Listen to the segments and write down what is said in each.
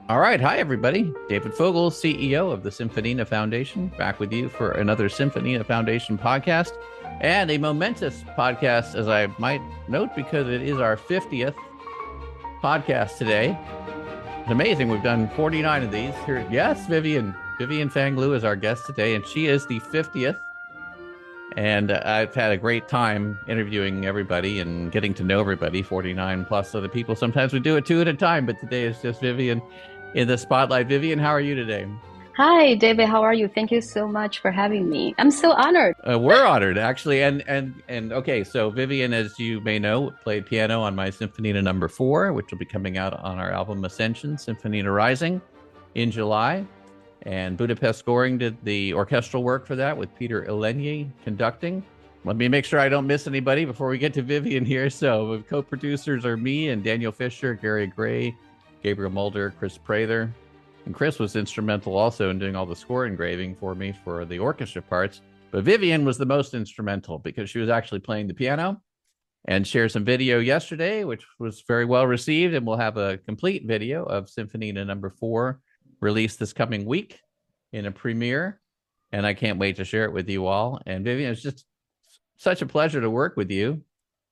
All right. Hi, everybody. David Fogel, CEO of the Symphonina Foundation, back with you for another Symphonina Foundation podcast and a momentous podcast, as I might note, because it is our 50th podcast today. It's amazing. We've done 49 of these here. Yes, Vivian Fang Liu is our guest today, and she is the 50th. And I've had a great time interviewing everybody and getting to know everybody, 49 plus other people. Sometimes we do it two at a time, but today is just Vivian in the spotlight. Vivian, how are you today? Hi, David. How are you? Thank you so much for having me. I'm so honored. We're honored, actually. And okay, so Vivian, as you may know, played piano on my Symphonina No. 4, which will be coming out on our album Ascension, Symphonina Rising, in July. And Budapest Scoring did the orchestral work for that with Peter Ilenyi conducting. Let me make sure I don't miss anybody before we get to Vivian here. So co-producers are me and Daniel Fisher, Gary Gray, Gabriel Mulder, Chris Prather. And Chris was instrumental also in doing all the score engraving for me for the orchestra parts. But Vivian was the most instrumental because she was actually playing the piano and shared some video yesterday, which was very well received. And we'll have a complete video of Symphonina No. 4 released this coming week in a premiere. And I can't wait to share it with you all. And Vivian, it's just such a pleasure to work with you.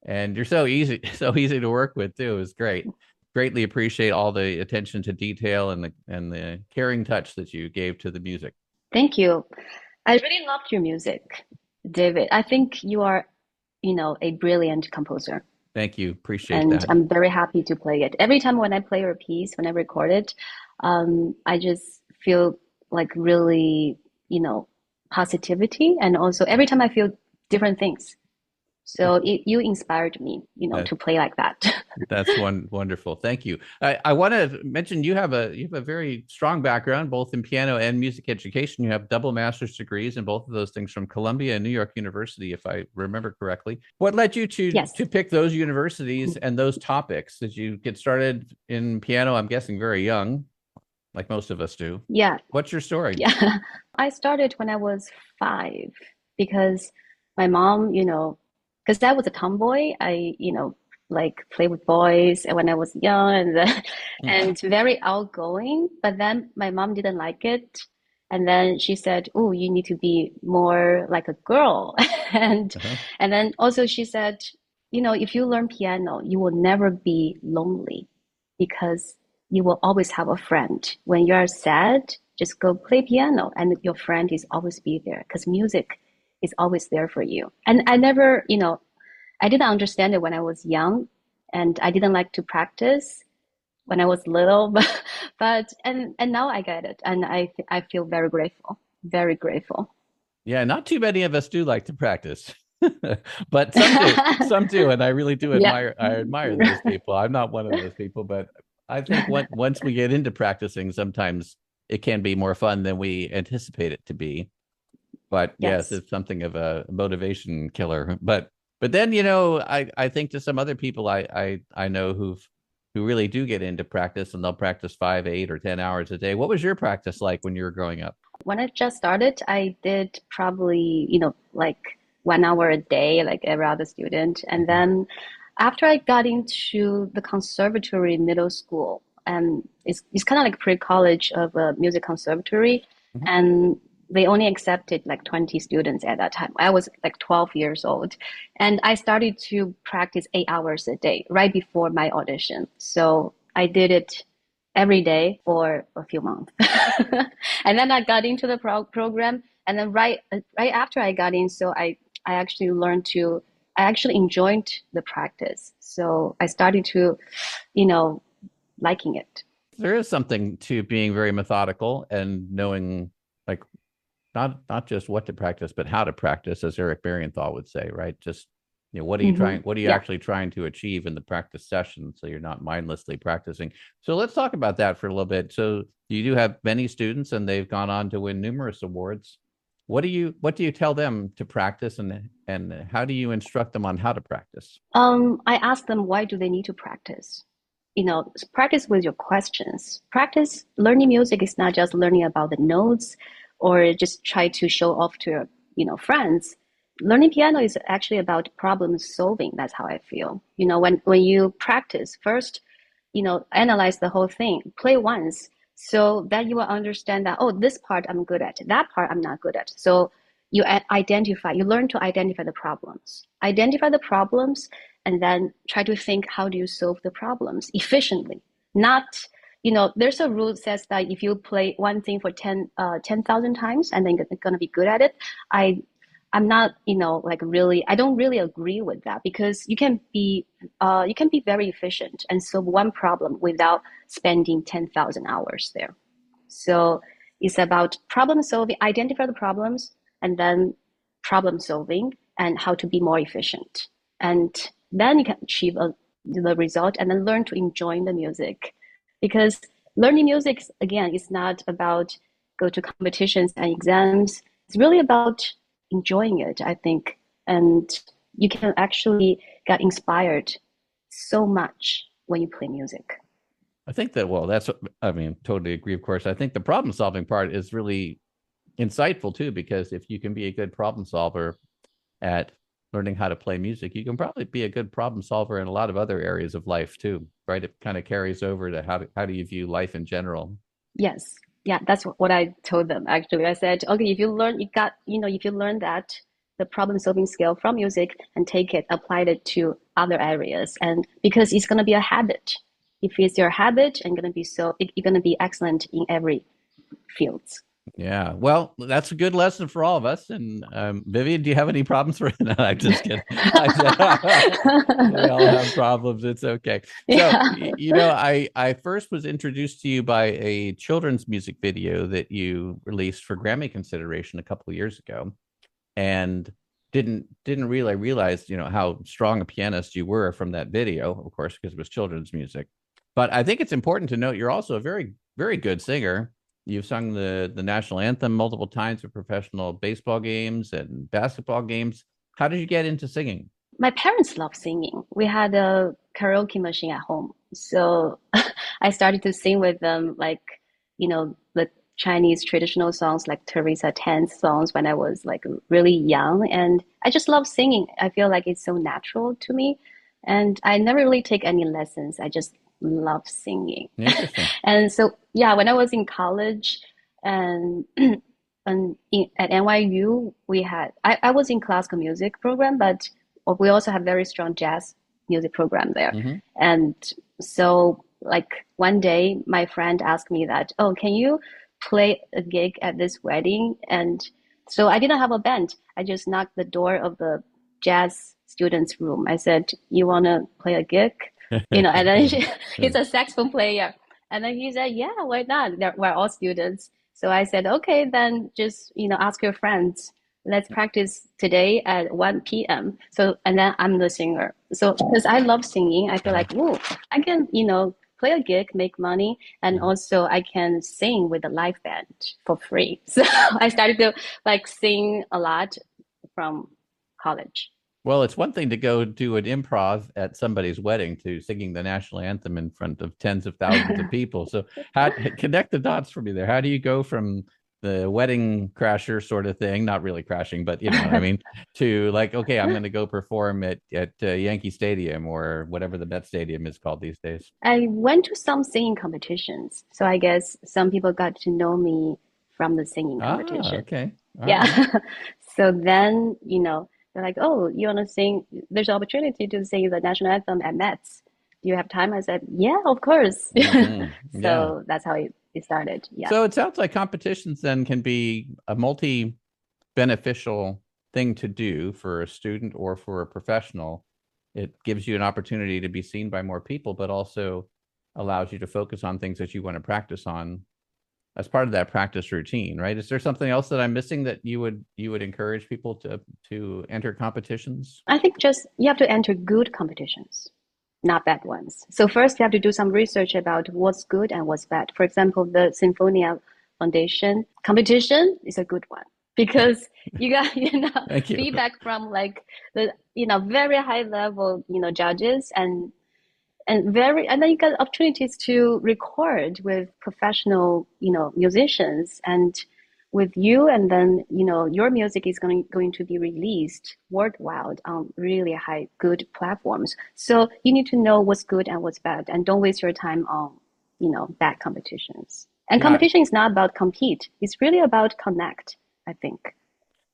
And you're so easy to work with too. It was great. Greatly appreciate all the attention to detail and the caring touch that you gave to the music. Thank you. I really loved your music, David. I think you are, a brilliant composer, Thank you. Appreciate and that. I'm very happy to play it. Every time when I play your piece, when I record it, I just feel like really, positivity, and also every time I feel different things. So you inspired me, That, to play like that. that's wonderful. Thank you. I want to mention you have a very strong background both in piano and music education. You have double master's degrees in both of those things from Columbia and New York University, if I remember correctly. What led you to Yes. to pick those universities and those topics? Did you get started in piano? I'm guessing very young, like most of us do. Yeah. What's your story? Yeah. I started when I was 5 because my mom, because I was a tomboy, I, like play with boys and when I was young and very outgoing. But then my mom didn't like it. And then she said, "Oh, you need to be more like a girl." And Uh-huh. and then also she said, if you learn piano, you will never be lonely because you will always have a friend. When you are sad, just go play piano and your friend is always be there because music is always there for you. And I never, I didn't understand it when I was young and I didn't like to practice when I was little, but now I get it and I feel very grateful, very grateful. Yeah, not too many of us do like to practice, but some do. Some do, and I really do Yeah. admire. I admire those people. I'm not one of those people, but I think once we get into practicing, sometimes it can be more fun than we anticipate it to be. But yes, Yes. it's something of a motivation killer. But then I think to some other people I know who really do get into practice and they'll practice 5, 8, or 10 hours a day. What was your practice like when you were growing up? When I just started, I did probably, like 1 hour a day, like every other student. And Mhm. then after I got into the conservatory middle school, and it's kind of like pre-college of a music conservatory, Mhm. and they only accepted like 20 students at that time. I was like 12 years old, and I started to practice 8 hours a day right before my audition. So I did it every day for a few months. And then I got into the program, and then right after I got in, so I actually learned to I actually enjoyed the practice. So I started to, you know, liking it. There is something to being very methodical and knowing, like, not just what to practice, but how to practice, as Eric Marienthal would say, right? Just what are you Hmm. trying? What are you Yeah. actually trying to achieve in the practice session, so you're not mindlessly practicing. So let's talk about that for a little bit. So you do have many students, and they've gone on to win numerous awards. What do you tell them to practice, and how do you instruct them on how to practice? I asked them why do they need to practice? Practice with your questions. Practice learning music is not just learning about the notes or just try to show off to your, friends. Learning piano is actually about problem solving. That's how I feel. When you practice first, analyze the whole thing. Play once. So that you will understand that, oh, this part I'm good at, that part I'm not good at. So you you learn to identify the problems, and then try to think, how do you solve the problems efficiently? Not, there's a rule that says that if you play one thing for 10,000 times and then you're going to be good at it. I'm not, like really, I don't really agree with that, because you can be very efficient and solve one problem without spending 10,000 hours there. So it's about problem solving, identify the problems, and then problem solving and how to be more efficient. And then you can achieve the result, and then learn to enjoy the music. Because learning music, again, is not about go to competitions and exams. It's really about enjoying it, I think. And you can actually get inspired so much when you play music. I think that, well, that's, I mean, totally agree, of course. I think the problem solving part is really insightful too, because if you can be a good problem solver at learning how to play music, you can probably be a good problem solver in a lot of other areas of life too, right? It kind of carries over to how do you view life in general. Yes. Yeah, that's what I told them actually. I said, okay, if you learn, if you learn that the problem solving skill from music and take it, applied it to other areas, and because it's going to be a habit. If it's your habit, and going to be you're going to be excellent in every field. Yeah, well, that's a good lesson for all of us. And Vivian, do you have any problems for it? No, I'm just kidding. We all have problems. It's okay. So, Yeah. I first was introduced to you by a children's music video that you released for Grammy consideration a couple of years ago, and didn't really realize, how strong a pianist you were from that video, of course, because it was children's music. But I think it's important to note you're also a very, very good singer. You've sung the national anthem multiple times at professional baseball games and basketball games. How did you get into singing? My parents love singing. We had a karaoke machine at home. So I started to sing with them, like, the Chinese traditional songs like Teresa Tan's songs when I was like really young. And I just love singing. I feel like it's so natural to me. And I never really take any lessons. I just love singing. Interesting. And so, yeah, when I was in college and at NYU, I was in classical music program, but we also have very strong jazz music program there. Hmm. And so, like one day, my friend asked me that, oh, can you play a gig at this wedding? And so I didn't have a band. I just knocked the door of the jazz students' room. I said, you want to play a gig? And then he's a saxophone player. And then he said, yeah, why not? We're all students. So I said, okay, then just, ask your friends. Let's practice today at 1 p.m. So, and then I'm the singer. So, because I love singing, I feel like, whoa, I can, play a gig, make money, and also I can sing with a live band for free. So I started to like sing a lot from college. Well, it's one thing to go do an improv at somebody's wedding to singing the national anthem in front of tens of thousands of people. So, how connect the dots for me there? How do you go from the wedding crasher sort of thing, not really crashing, but you know what I mean, to like, okay, I'm going to go perform at Yankee Stadium or whatever the Met Stadium is called these days? I went to some singing competitions, so I guess some people got to know me from the singing Ah, competition. okay, all right. Yeah. So then, they're like, oh, you want to sing? There's an opportunity to sing the national anthem at Mets. Do you have time? I said, yeah, of course. Hmm. Yeah. So that's how it started. Yeah. So it sounds like competitions then can be a multi beneficial thing to do for a student or for a professional. It gives you an opportunity to be seen by more people, but also allows you to focus on things that you want to practice on as part of that practice routine, right? Is there something else that I'm missing that you would encourage people to enter competitions? I think just you have to enter good competitions, not bad ones. So first you have to do some research about what's good and what's bad. For example, the Symphonina Foundation competition is a good one because you got, Thank you. feedback from like the, very high level, judges and then you get opportunities to record with professional, musicians and with you, and then your music is going to be released worldwide on really high good platforms. So you need to know what's good and what's bad, and don't waste your time on bad competitions. And Yeah, competition is not about compete. It's really about connect, I think.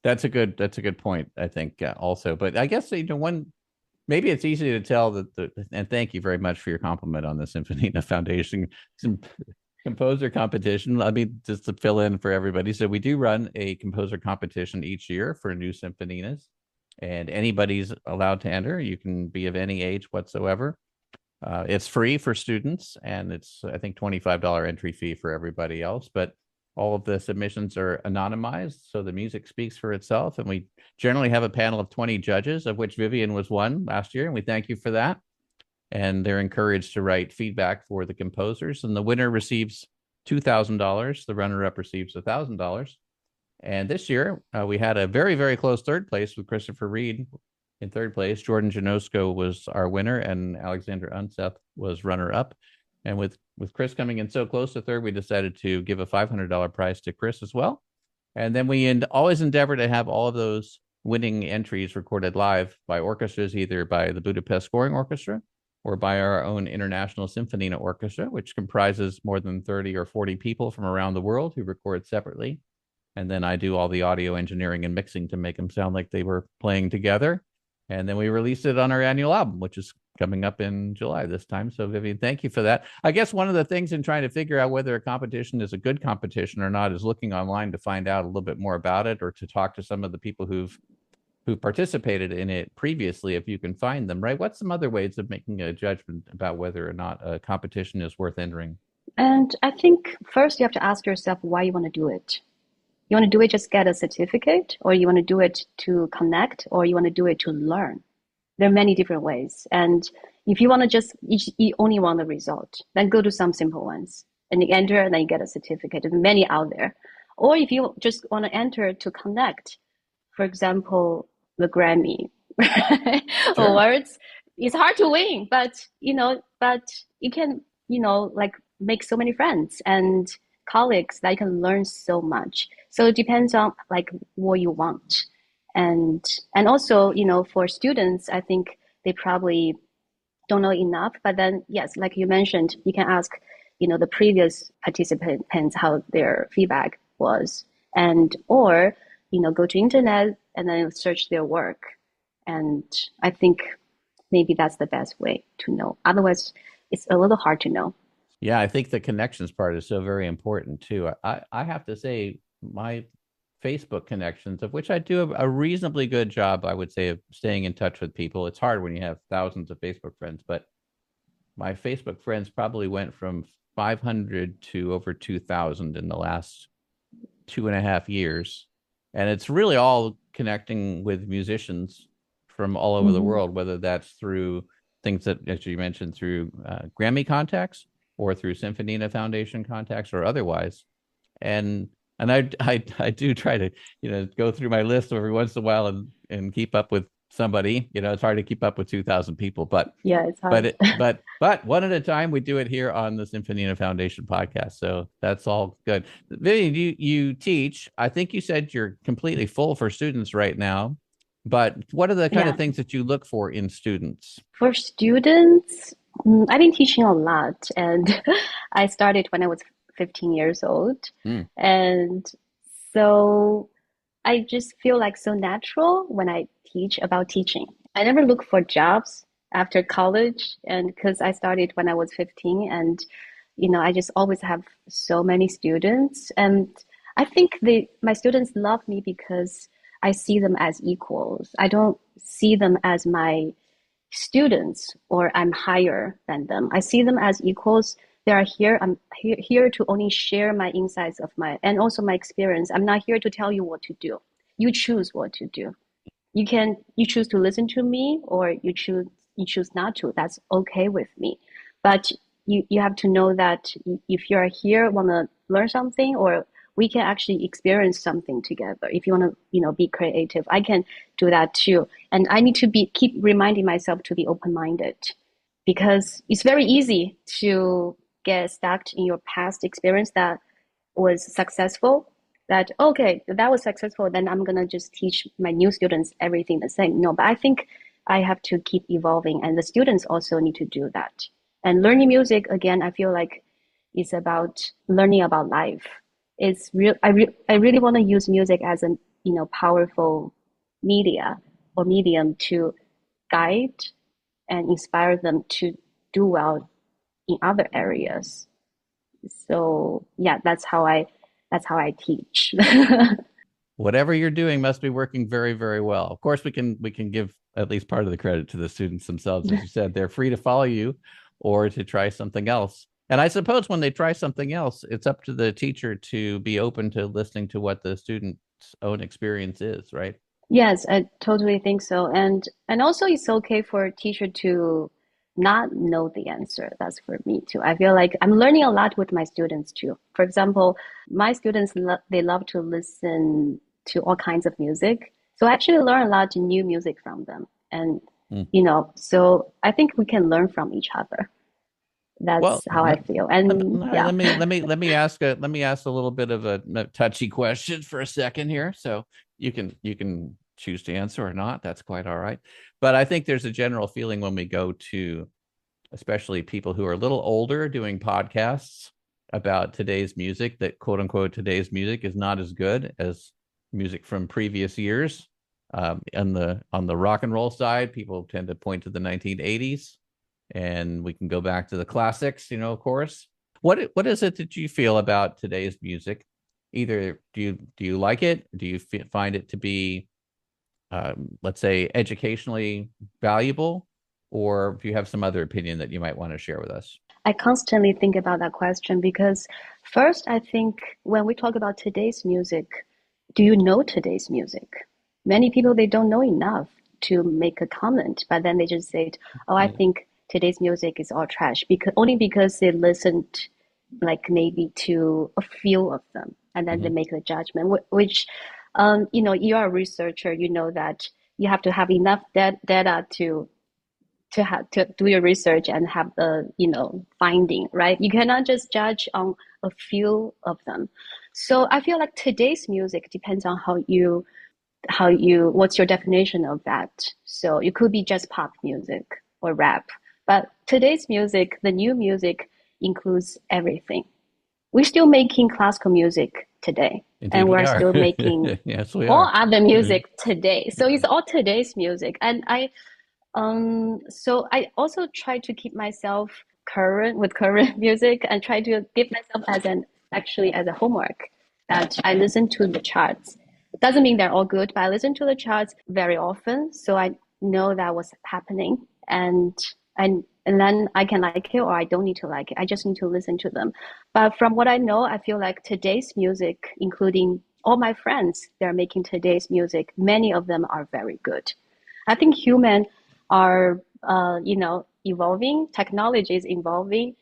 that's a good point. I think also, but I guess one maybe it's easy to tell that and thank you very much for your compliment on the Symphonina Foundation composer competition. Let me just to fill in for everybody. So we do run a composer competition each year for new symphoninas, and anybody's allowed to enter. You can be of any age whatsoever. It's free for students, and it's I think $25 entry fee for everybody else. But all of the submissions are anonymized, so the music speaks for itself. And we generally have a panel of 20 judges, of which Vivian was one last year, and we thank you for that. And they're encouraged to write feedback for the composers, and the winner receives $2,000. The runner-up receives $1,000. And this year, we had a very, very close third place with Christopher Reed in third place. Jordan Janosko was our winner, and Alexander Unseth was runner-up. And with Chris coming in so close to third, we decided to give a $500 prize to Chris as well. And then we always endeavor to have all of those winning entries recorded live by orchestras, either by the Budapest Scoring Orchestra or by our own International Symphonina Orchestra, which comprises more than 30 or 40 people from around the world who record separately. And then I do all the audio engineering and mixing to make them sound like they were playing together. And then we released it on our annual album, which is coming up in July this time. So Vivian, thank you for that. I guess one of the things in trying to figure out whether a competition is a good competition or not is looking online to find out a little bit more about it, or to talk to some of the people who participated in it previously, if you can find them, right? What's some other ways of making a judgment about whether or not a competition is worth entering? And I think first you have to ask yourself why you want to do it. You want to do it just get a certificate, or you want to do it to connect, or you want to do it to learn. There are many different ways. And if you want to just, you only want the result, then go to some simple ones and you enter and then you get a certificate. There's many out there. Or if you just want to enter to connect, for example, the Grammy Sure. awards, it's hard to win, but you can, like make so many friends and colleagues that you can learn so much. So it depends on like what you want. And also, for students, I think they probably don't know enough. But then, yes, like you mentioned, you can ask, the previous participants how their feedback was, and or go to internet and then search their work. And I think maybe that's the best way to know. Otherwise, it's a little hard to know. Yeah, I think the connections part is so very important too. I have to say, my Facebook connections, of which I do a reasonably good job, I would say, of staying in touch with people. It's hard when you have thousands of Facebook friends, but my Facebook friends probably went from 500 to over 2,000 in the last 2.5 years. And it's really all connecting with musicians from all over the Hmm. world, whether that's through things that, as you mentioned, through Grammy contacts or through Symphonina Foundation contacts or otherwise. And I do try to go through my list every once in a while and keep up with somebody. It's hard to keep up with 2,000 people, but Yeah, it's but hard. it, but one at a time. We do it here on the Symphonina Foundation podcast, so that's all good. Vivian, you teach. I think you said you're completely full for students right now, but what are the kind Yeah. of things that you look for in students? For students, I've been teaching a lot, and I started when I was 15 years old. Hmm. And so I just feel like so natural when I teach about teaching. I never look for jobs after college, and because I started when I was 15, and I just always have so many students, and I think my students love me because I see them as equals. I don't see them as my students or I'm higher than them. I see them as equals. They are here. I'm here to only share my insights of and also my experience. I'm not here to tell you what to do. You choose what to do. You choose to listen to me, or you choose not to. That's okay with me. But you have to know that if you're here, want to learn something, or we can actually experience something together. If you want to, be creative, I can do that too. And I need to keep reminding myself to be open-minded, because it's very easy to get stuck in your past experience that was successful. That okay, that was successful, then I'm gonna just teach my new students everything the same. No, but I think I have to keep evolving, and the students also need to do that. And learning music, again, I feel like It's about learning about life. It's real. I really want to use music as a powerful media or medium to guide and inspire them to do well in other areas. So yeah, that's how I teach. Whatever you're doing must be working very, very well. Of course, we can give at least part of the credit to the students themselves. As you said, they're free to follow you or to try something else. And I suppose when they try something else, it's up to the teacher to be open to listening to what the student's own experience is, right? Yes, I totally think so. And also it's okay for a teacher to not know the answer. That's for me too. I feel like I'm learning a lot with my students too. For example, my students they love to listen to all kinds of music. So I actually learn a lot of new music from them. And Mm. so I think we can learn from each other. Well, That's how I feel. And yeah. let me ask a little bit of a touchy question for a second here. So you can choose to answer or not. That's quite all right. But I think there's a general feeling when we go to, especially people who are a little older, doing podcasts about today's music, that quote unquote today's music is not as good as music from previous years. On the rock and roll side, people tend to point to the 1980s, and we can go back to the classics, of course. What is it that you feel about today's music? Either do you like it? Do you find it to be, let's say, educationally valuable, or do you have some other opinion that you might want to share with us? I constantly think about that question because first, I think when we talk about today's music, do you know today's music? Many people they don't know enough to make a comment, but then they just say, "Oh, I Yeah. think today's music is all trash," because only because they listened like maybe to a few of them, and then they Hmm. make the judgment. Which, you are a researcher, you know that you have to have enough data to have to do your research and have the finding, right? You cannot just judge on a few of them. So I feel like today's music depends on how you what's your definition of that. So it could be just pop music or rap, but today's music, the new music, includes everything. We're still making classical music today, Indeed, and we we're are. still making Yes, we all are. other music today. So it's all today's music. And so I also try to keep myself current with current music and try to give myself as a homework that I listen to the charts. It doesn't mean they're all good, but I listen to the charts very often, so I know that what's happening, and then I can like it or I don't need to like it. I just need to listen to them. But from what I know, I feel like today's music, including all my friends, they're making today's music. Many of them are very good. I think humans are, evolving. Technology is evolving.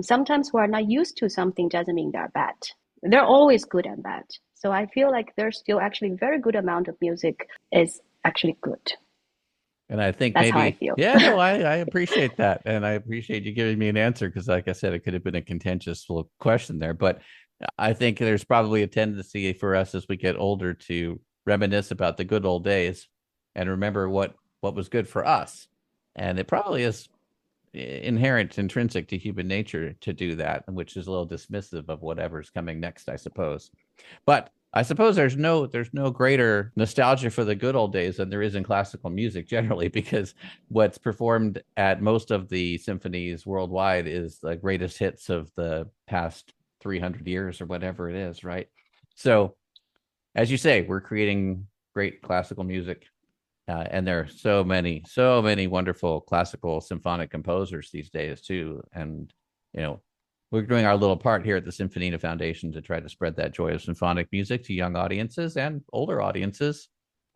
Sometimes we're not used to something doesn't mean they're bad. They're always good and bad. So I feel like there's still actually very good amount of music is actually good. And I think That's how I maybe, feel. yeah, no, I appreciate that. And I appreciate you giving me an answer because, like I said, it could have been a contentious little question there. But I think there's probably a tendency for us as we get older to reminisce about the good old days and remember what was good for us. And it probably is inherent, intrinsic to human nature to do that, which is a little dismissive of whatever's coming next, I suppose. But I suppose there's no greater nostalgia for the good old days than there is in classical music generally, because what's performed at most of the symphonies worldwide is the greatest hits of the past 300 years or whatever it is, right? So, as you say, we're creating great classical music, and there are so many wonderful classical symphonic composers these days too. And you know, we're doing our little part here at the Symphonina Foundation to try to spread that joy of symphonic music to young audiences and older audiences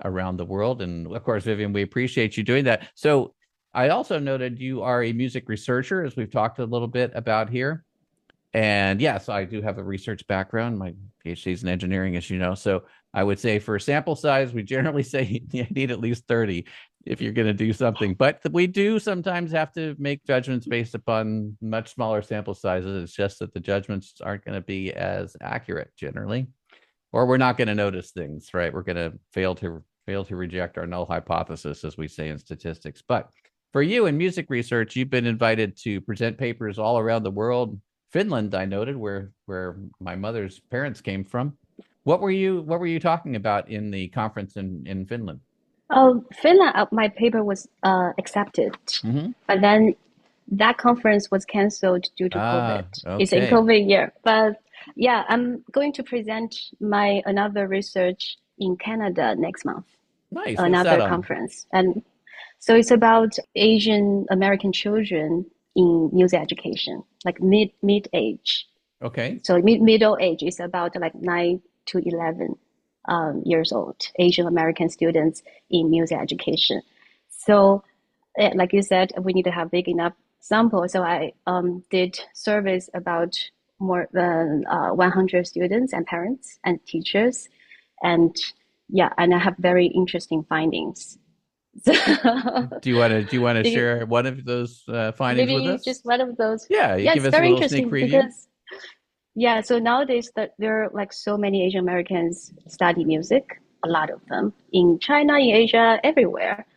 around the world. And of course, Vivian, we appreciate you doing that. So I also noted you are a music researcher, as we've talked a little bit about here. And yes, I do have a research background. My PhD is in engineering, as you know. So I would say for sample size, we generally say you need at least 30 if you're going to do something. But we do sometimes have to make judgments based upon much smaller sample sizes. It's just that the judgments aren't going to be as accurate generally, or we're not going to notice things, right? We're going to fail to reject our null hypothesis, as we say in statistics. But for you in music research, you've been invited to present papers all around the world, Finland, I noted, where my mother's parents came from. What were you talking about in the conference in Finland? Oh, Finland, my paper was accepted, Hmm. but then that conference was canceled due to COVID. Ah, It's in okay. COVID year. But yeah, I'm going to present my another research in Canada next month, Nice. What's that another on? conference. And so it's about Asian American children in music education, like mid age. Okay. So middle age is about like 9 to 11 years old, Asian American students in music education. So, like you said, we need to have big enough sample. So I did surveys about more than 100 students and parents and teachers, and yeah, and I have very interesting findings. So Do you want to you- share one of those findings with maybe us? just one of those. Yeah, you Yeah, give it's us a very little sneak interesting preview. because yeah, so nowadays that there are like so many Asian Americans study music, a lot of them in China, in Asia, everywhere.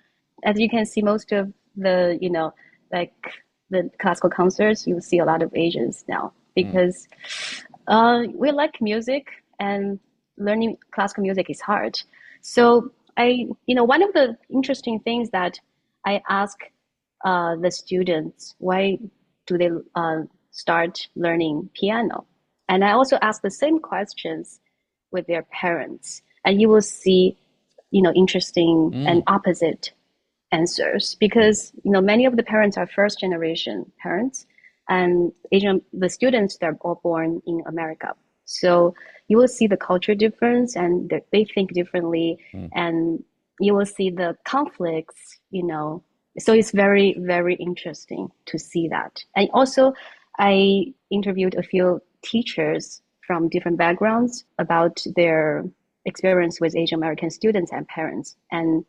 As you can see, most of the, like the classical concerts, you see a lot of Asians now Mm. because we like music and learning classical music is hard. So one of the interesting things that I ask the students, why do they start learning piano? And I also ask the same questions with their parents, and you will see, interesting and Mm. opposite answers because many of the parents are first generation parents, and the students they're all born in America. So you will see the culture difference, and they think differently, Mm. and you will see the conflicts. So it's very very interesting to see that. And also, I interviewed a few teachers from different backgrounds about their experience with Asian American students and parents, and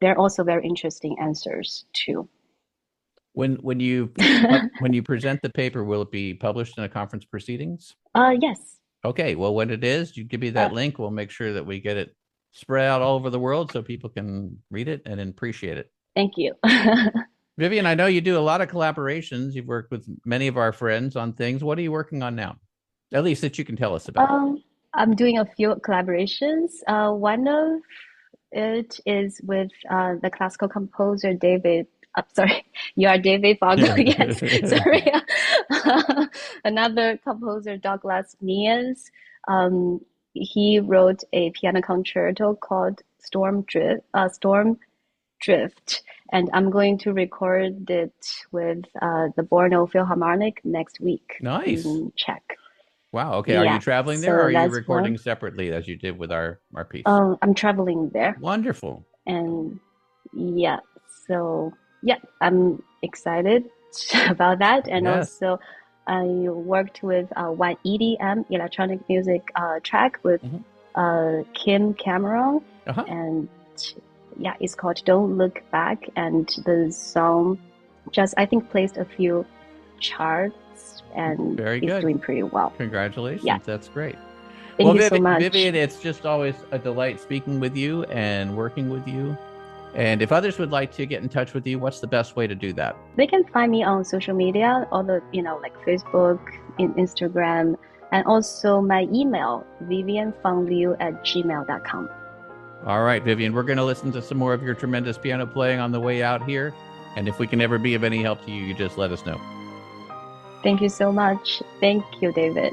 they're also very interesting answers too. When you present the paper, will it be published in a conference proceedings? Yes. Okay. Well, when it is, you give me Uh, that link. We'll make sure that we get it spread out all over the world so people can read it and appreciate it. Thank you. Vivian, I know you do a lot of collaborations. You've worked with many of our friends on things. What are you working on now? At least that you can tell us about. I'm doing a few collaborations. One of it is with the classical composer David. Sorry, you are David Fogel. Yes, sorry. Another composer, Douglas Means. Um, he wrote a piano concerto called Storm Drift, and I'm going to record it with the Brno Philharmonic next week Nice. in Czech. Wow. Okay. Are you Yeah, traveling there or so are you that's recording one. separately as you did with our piece? I'm traveling there, Wonderful. and yeah, so yeah, I'm excited about that. And Yes. also, I worked with one EDM electronic music track with Hmm. Kim Cameron, Uh-huh. and yeah, it's called "Don't Look Back," and the song just I think placed a few charts and Very is good. doing pretty well. Yeah, Congratulations. That's great. Well, thank you so much. Vivian, it's just always a delight speaking with you and working with you. And if others would like to get in touch with you, what's the best way to do that? They can find me on social media, all the like Facebook, Instagram, and also my email, vivianfangliu@gmail.com. All right, Vivian, we're going to listen to some more of your tremendous piano playing on the way out here. And if we can ever be of any help to you, you just let us know. Thank you so much. Thank you, David.